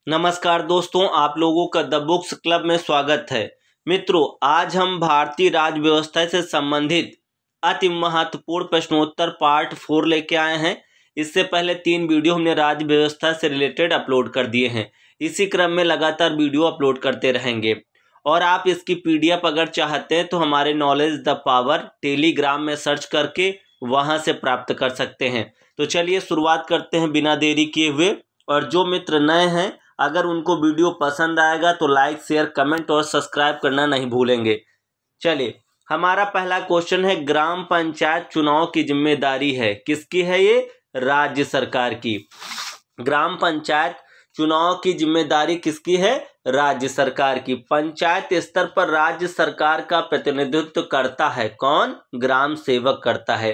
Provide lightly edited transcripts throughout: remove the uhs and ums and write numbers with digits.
नमस्कार दोस्तों, आप लोगों का द बुक्स क्लब में स्वागत है। मित्रों, आज हम भारतीय राज्य व्यवस्था से संबंधित अति महत्वपूर्ण प्रश्नोत्तर पार्ट 4 लेके आए हैं। इससे पहले 3 वीडियो हमने राज्य व्यवस्था से रिलेटेड अपलोड कर दिए हैं। इसी क्रम में लगातार वीडियो अपलोड करते रहेंगे और आप इसकी पीडीएफ अगर चाहते हैं तो हमारे नॉलेज द पावर टेलीग्राम में सर्च करके वहां से प्राप्त कर सकते हैं। तो चलिए शुरुआत करते हैं बिना देरी किए हुए। और जो मित्र नए हैं, अगर उनको वीडियो पसंद आएगा तो लाइक, शेयर, कमेंट और सब्सक्राइब करना नहीं भूलेंगे। चलिए, हमारा पहला क्वेश्चन है, ग्राम पंचायत चुनाव की जिम्मेदारी है किसकी है? ये राज्य सरकार की। ग्राम पंचायत चुनाव की जिम्मेदारी किसकी है? राज्य सरकार की। पंचायत स्तर पर राज्य सरकार का प्रतिनिधित्व करता है कौन? ग्राम सेवक करता है।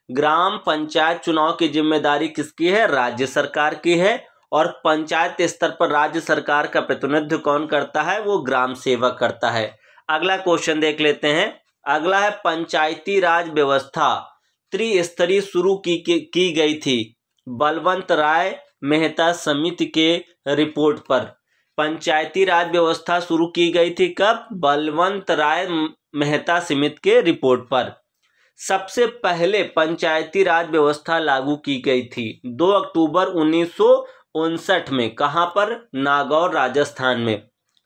ग्राम पंचायत चुनाव की जिम्मेदारी किसकी है? राज्य सरकार की है। और पंचायत स्तर पर राज्य सरकार का प्रतिनिधित्व कौन करता है? वो ग्राम सेवक करता है। अगला क्वेश्चन देख लेते हैं। अगला है, पंचायती राज व्यवस्था त्रिस्तरीय शुरू की गई थी बलवंत राय मेहता समिति के रिपोर्ट पर। पंचायती राज व्यवस्था शुरू की गई थी कब? बलवंत राय मेहता समिति के रिपोर्ट पर। सबसे पहले पंचायती राज व्यवस्था लागू की गई थी 2 अक्टूबर 1959 में। कहां पर? नागौर, राजस्थान में।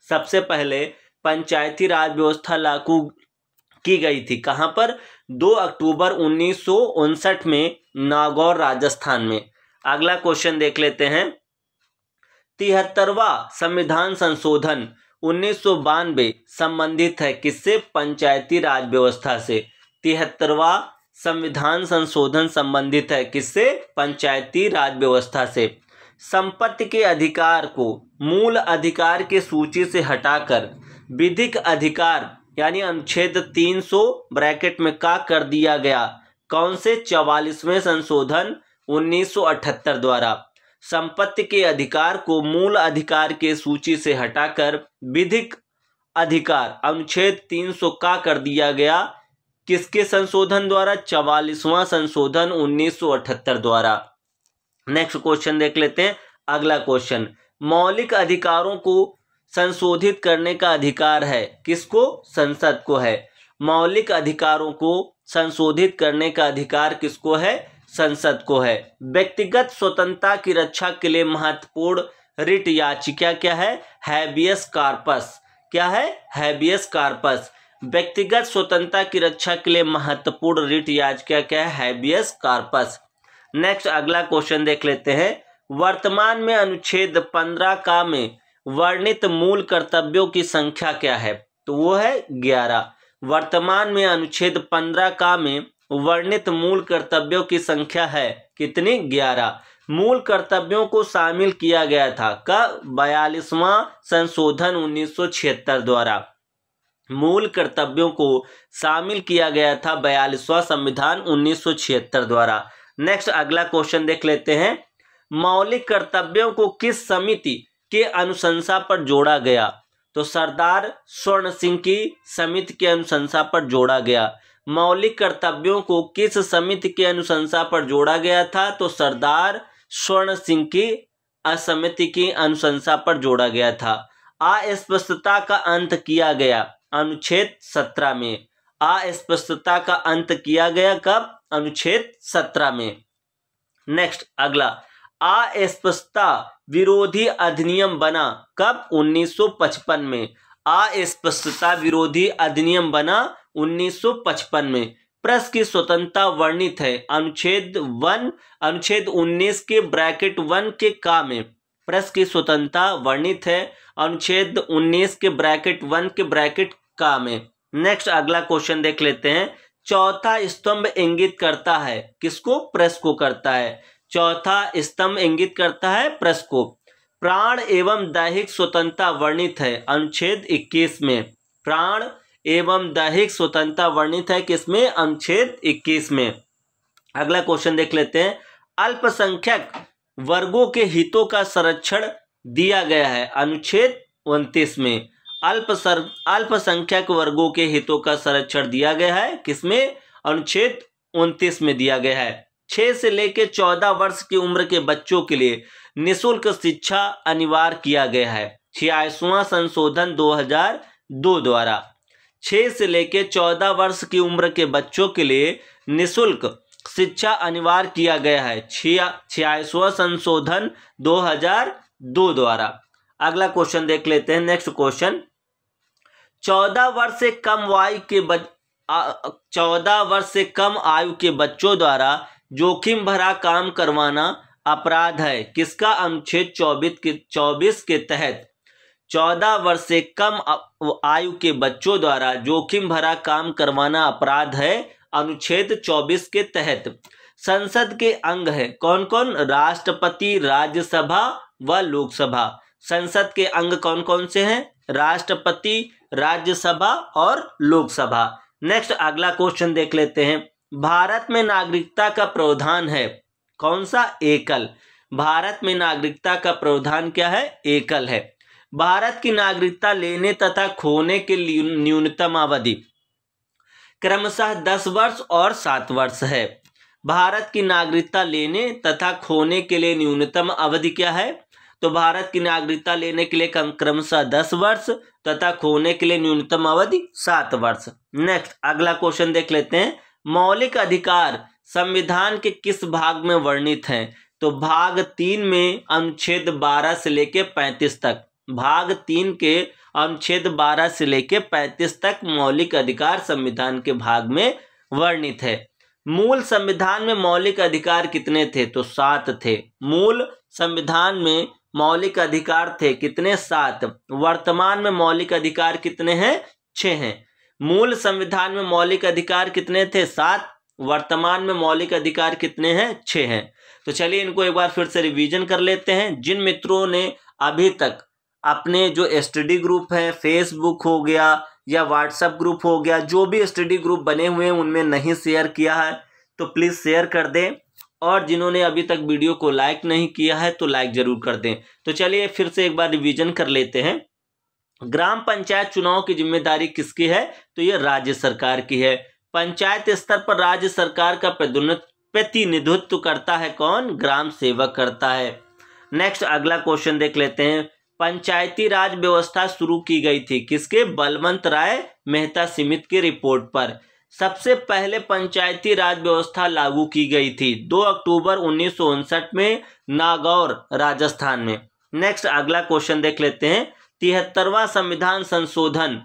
सबसे पहले पंचायती राज व्यवस्था लागू की गई थी कहां पर? 2 अक्टूबर 1959 में, नागौर, राजस्थान में। अगला क्वेश्चन देख लेते हैं। 73वां संविधान संशोधन 1992 संबंधित है किससे? पंचायती राज व्यवस्था से। 73वां संविधान संशोधन संबंधित है किससे? पंचायती राज व्यवस्था से। संपत्ति के अधिकार को मूल अधिकार की सूची से हटाकर विधिक अधिकार यानी अनुच्छेद 300 ब्रैकेट में का कर दिया गया? कौन से? 44वें संशोधन 1978 द्वारा। संपत्ति के अधिकार को मूल अधिकार के सूची से हटाकर विधिक अधिकार अनुच्छेद 300 का कर दिया गया? किसके संशोधन द्वारा? 44वां संशोधन 1978 द्वारा। नेक्स्ट क्वेश्चन देख लेते हैं। अगला क्वेश्चन, मौलिक अधिकारों को संशोधित करने का अधिकार है किसको? संसद को है। मौलिक अधिकारों को संशोधित करने का अधिकार किसको है? संसद को है। व्यक्तिगत स्वतंत्रता की रक्षा के लिए महत्वपूर्ण रिट याचिका क्या है? Habeas corpus. क्या है? Habeas corpus. व्यक्तिगत स्वतंत्रता की रक्षा के लिए महत्वपूर्ण रिट याचिका क्या है? Habeas corpus. नेक्स्ट अगला क्वेश्चन देख लेते हैं। वर्तमान में अनुच्छेद 15 का में वर्णित मूल कर्तव्यों की संख्या क्या है? तो वो है 11। वर्तमान में अनुच्छेद 15 का में वर्णित मूल कर्तव्यों की संख्या है कितनी? 11। मूल कर्तव्यों को शामिल किया गया था का 42वां संशोधन 1976 द्वारा। मूल कर्तव्यों को शामिल किया गया था 42वां संविधान 1976 द्वारा। नेक्स्ट अगला क्वेश्चन देख लेते हैं। मौलिक कर्तव्यों को किस समिति के अनुशंसा पर जोड़ा गया? तो सरदार स्वर्ण सिंह की समिति के अनुशंसा पर जोड़ा गया। मौलिक कर्तव्यों को किस समिति के अनुशंसा पर जोड़ा गया था? तो सरदार स्वर्ण सिंह की समिति की अनुशंसा पर जोड़ा गया था। अस्पष्टता का अंत किया गया अनुच्छेद 17 में। अस्पष्टता का अंत किया गया कब? अनुच्छेद 17 में। नेक्स्ट अगला, अस्पष्टता विरोधी अधिनियम बना कब? 1955 में। अस्पष्टता विरोधी अधिनियम बना 1955 में। प्रेस की स्वतंत्रता वर्णित है अनुच्छेद 19 के ब्रैकेट 1 के का में। प्रेस की स्वतंत्रता वर्णित है अनुच्छेद 19 के ब्रैकेट 1 के ब्रैकेट का में। नेक्स्ट अगला क्वेश्चन देख लेते हैं। चौथा स्तंभ इंगित करता है किसको? प्रेस को करता है। चौथा स्तंभ इंगित करता है प्रेस को। प्राण एवं दैहिक स्वतंत्रता वर्णित है अनुच्छेद 21 में। प्राण एवं दैहिक स्वतंत्रता वर्णित है किसमें? अनुच्छेद 21 में। अगला क्वेश्चन देख लेते हैं। अल्पसंख्यक वर्गों के हितों का संरक्षण दिया गया है अनुच्छेद 29 में। अल्पसंख्यक वर्गों के हितों का संरक्षण दिया गया है किसमें? अनुच्छेद 29 में दिया गया है। 6 से लेकर 14 वर्ष की उम्र के बच्चों के लिए निःशुल्क शिक्षा अनिवार्य किया गया है? 86वां संशोधन 2002 द्वारा। 6 से लेकर 14 वर्ष की उम्र के बच्चों के लिए निःशुल्क शिक्षा अनिवार्य किया गया है? 86वां संशोधन 2002 द्वारा। अगला क्वेश्चन देख लेते हैं। नेक्स्ट क्वेश्चन, 14 वर्ष से कम आयु के बच्चों द्वारा जोखिम भरा काम करवाना अपराध है? किसका अनुच्छेद 24 के तहत 14 वर्ष से कम आयु के बच्चों द्वारा जोखिम भरा काम करवाना अपराध है? अनुच्छेद 24 के तहत। संसद के अंग है कौन कौन? राष्ट्रपति, राज्यसभा व लोकसभा। संसद के अंग कौन कौन से हैं? राष्ट्रपति, राज्यसभा और लोकसभा। नेक्स्ट अगला क्वेश्चन देख लेते हैं। भारत में नागरिकता का प्रावधान है कौन सा? एकल। भारत में नागरिकता का प्रावधान क्या है? एकल है। भारत की नागरिकता लेने तथा खोने के न्यूनतम अवधि क्रमशः 10 वर्ष और 7 वर्ष है। भारत की नागरिकता लेने तथा खोने के लिए न्यूनतम अवधि क्या है? तो भारत की नागरिकता लेने के लिए क्रमशः 10 वर्ष तथा खोने के लिए न्यूनतम अवधि 7 वर्ष। नेक्स्ट अगला क्वेश्चन देख लेते हैं। मौलिक अधिकार संविधान के किस भाग में वर्णित हैं? तो भाग 3 में अनुच्छेद 12 से लेकर 35 तक। भाग 3 के अनुच्छेद 12 से लेकर 35 तक मौलिक अधिकार संविधान के भाग में वर्णित है। मूल संविधान में मौलिक अधिकार कितने थे? तो 7 थे। मूल संविधान में मौलिक अधिकार थे कितने? 7। वर्तमान में मौलिक अधिकार कितने हैं? 6 हैं। मूल संविधान में मौलिक अधिकार कितने थे? 7। वर्तमान में मौलिक अधिकार कितने हैं? 6 हैं। तो चलिए इनको एक बार फिर से रिवीजन कर लेते हैं। जिन मित्रों ने अभी तक अपने जो स्टडी ग्रुप हैं, फेसबुक हो गया या व्हाट्सएप ग्रुप हो गया, जो भी स्टडी ग्रुप बने हुए हैं उनमें नहीं शेयर किया है तो प्लीज़ शेयर कर दें। और जिन्होंने अभी तक वीडियो को लाइक नहीं किया है तो लाइक जरूर कर दें। तो चलिए फिर से एक बार रिवीजन कर लेते हैं। ग्राम पंचायत चुनाव की जिम्मेदारी किसकी है? तो ये राज्य सरकार की है। पंचायत स्तर पर राज्य सरकार का प्रतिनिधित्व करता है कौन? ग्राम सेवक करता है। नेक्स्ट अगला क्वेश्चन देख लेते हैं। पंचायती राज व्यवस्था शुरू की गई थी किसके? बलवंत राय मेहता समिति की रिपोर्ट पर। सबसे पहले पंचायती राज व्यवस्था लागू की गई थी 2 अक्टूबर 1959 में नागौर, राजस्थान में। नेक्स्ट अगला क्वेश्चन देख लेते हैं। 73वां संविधान संशोधन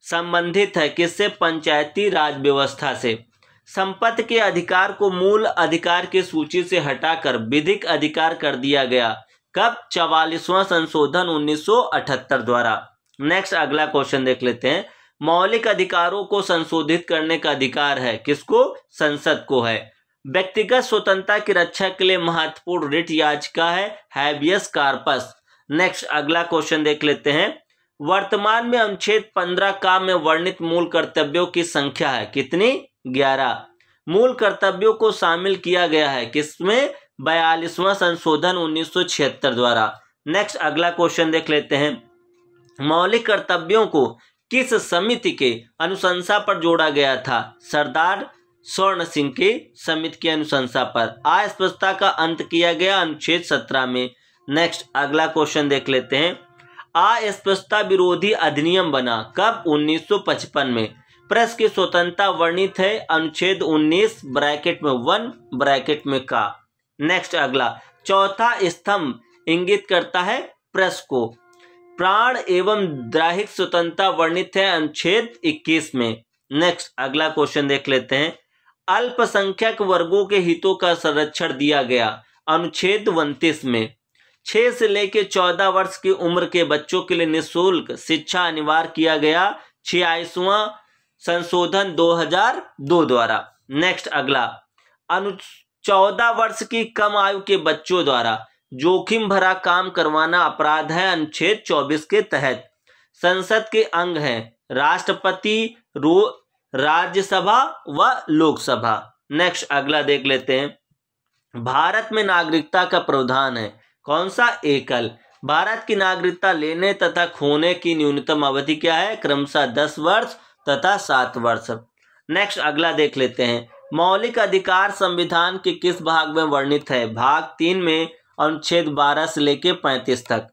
संबंधित है किससे? पंचायती राज व्यवस्था से। संपत्ति के अधिकार को मूल अधिकार की सूची से हटाकर विधिक अधिकार कर दिया गया कब? 44वां संशोधन 1978 द्वारा। नेक्स्ट अगला क्वेश्चन देख लेते हैं। मौलिक अधिकारों को संशोधित करने का अधिकार है किसको? संसद को है। व्यक्तिगत स्वतंत्रता की रक्षा के लिए महत्वपूर्ण रिट याचिका है हैबियस कार्पस। नेक्स्ट अगला क्वेश्चन देख लेते हैं। वर्तमान में अनुच्छेद 15 का में वर्णित मूल कर्तव्यों की संख्या है कितनी? 11। मूल कर्तव्यों को शामिल किया गया है किसमें? 42वां संशोधन 1976 द्वारा। नेक्स्ट अगला क्वेश्चन देख लेते हैं। मौलिक कर्तव्यों को किस समिति के अनुशंसा पर जोड़ा गया था? सरदार स्वर्ण सिंह की समिति की अनुशंसा पर। अस्पष्टता का अंत किया गया अनुच्छेद 17 में। नेक्स्ट अगला क्वेश्चन देख लेते हैं। अस्पष्टता विरोधी अधिनियम बना कब? 1955 में। प्रेस की स्वतंत्रता वर्णित है अनुच्छेद 19 ब्रैकेट में 1 ब्रैकेट में का। नेक्स्ट अगला, चौथा स्तंभ इंगित करता है प्रेस को। प्राण एवं दैहिक स्वतंत्रता वर्णित है अनुच्छेद 21 में। नेक्स्ट अगला क्वेश्चन देख लेते हैं। अल्पसंख्यक वर्गों के हितों का संरक्षण दिया गया अनुच्छेद 29 में। 6 से लेकर 14 वर्ष की उम्र के बच्चों के लिए निःशुल्क शिक्षा अनिवार्य किया गया 86वां संशोधन 2002 द्वारा। नेक्स्ट अगला, 14 वर्ष की कम आयु के बच्चों द्वारा जोखिम भरा काम करवाना अपराध है अनुच्छेद 24 के तहत। संसद के अंग हैं राष्ट्रपति, राज्यसभा व लोकसभा। नेक्स्ट अगला देख लेते हैं। भारत में नागरिकता का प्रावधान है कौन सा? एकल। भारत की नागरिकता लेने तथा खोने की न्यूनतम अवधि क्या है? क्रमशः 10 वर्ष तथा 7 वर्ष। नेक्स्ट अगला देख लेते हैं। मौलिक अधिकार संविधान के किस भाग में वर्णित है? भाग 3 में अनुच्छेद 12 से लेके 35 तक।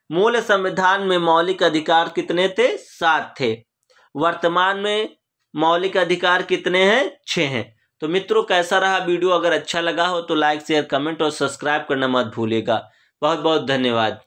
मूल संविधान में मौलिक अधिकार कितने थे? 7 थे। वर्तमान में मौलिक अधिकार कितने हैं? 6 हैं। तो मित्रों, कैसा रहा वीडियो? अगर अच्छा लगा हो तो लाइक शेयर कमेंट और सब्सक्राइब करना मत भूलिएगा। बहुत बहुत धन्यवाद।